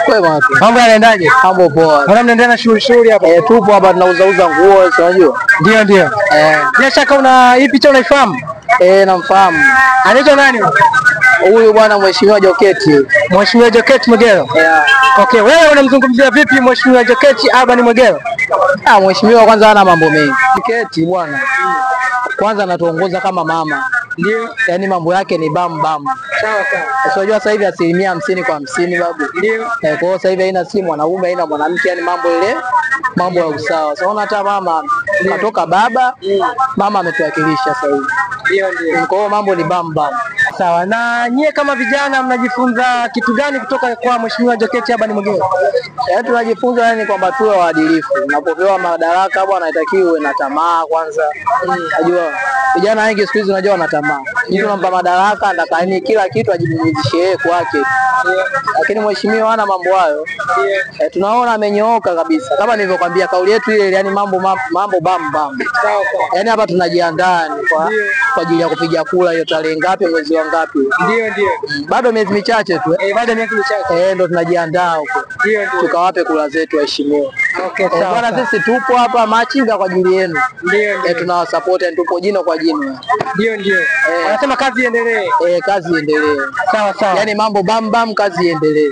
Kwema tu. Mambo yanaendaje? Mambo poa. Mbona mnaendelea na shughuli hapa? Tupo hapa tunauza nguo, unajua? Ndio. Bila shaka hii picha unaifahamu? Namfahamu. Anaitwa nani? Huyu bwana Mheshimiwa Joketi. Mheshimiwa Joketi Mwegelo. Okay, wewe unamzungumzia vipi Mheshimiwa Joketi Alban Mwegelo? Mheshimiwa kwanza hana mambo mengi. Joketi bwana. Kwanza anatuongoza kama mama. Ndio. Yaani mambo yake ni bam bam. Sawa. Unajua sasa hivi 50% babu. Ndio. Kwa hiyo sasa hivi haina si mwanaume haina mwanamke, yani mambo ya usawa. Sasa hata mama katoka baba, mama ametuwakilisha sasa hivi. Ndio. Kwa hiyo mambo ni bam bam. Sawa. Na nyie kama vijana mnajifunza kitu gani kutoka kwa Mheshimiwa Joketi Alban Mwegelo? Tunajifunza yani kwamba tuwe waadilifu. Unapopewa madaraka bwana inatakiwa uwe na tamaa kwanza. Unajua vijana wengi siku hizi unajua wana tamaa. Mtu unampa madaraka anataka yani kila kitu ajibidishe yeye kwake. Lakini mheshimiwa hana mambo hayo. Tunaona amenyooka kabisa. Kama nilivyokuambia kauli yetu ile yani mambo bam bam. Yani hapa tunajiandaa kwa ajili ya kupiga kura hiyo tarehe ngapi mwezi wa ngapi? Ndio. Bado miezi michache tu. Bado miezi michache. Ndio tunajiandaa huko. Ndio. Tukawape kura zetu waheshimiwa. Okay, sawa. Bwana sisi tupo hapa machinga kwa ajili yenu. Ndio. Tunawasupport tupo jino kwa jino. Ndio. Wanasema kazi iendelee. Kazi iendelee. Sawa. Yaani mambo bam bam kazi iendelee.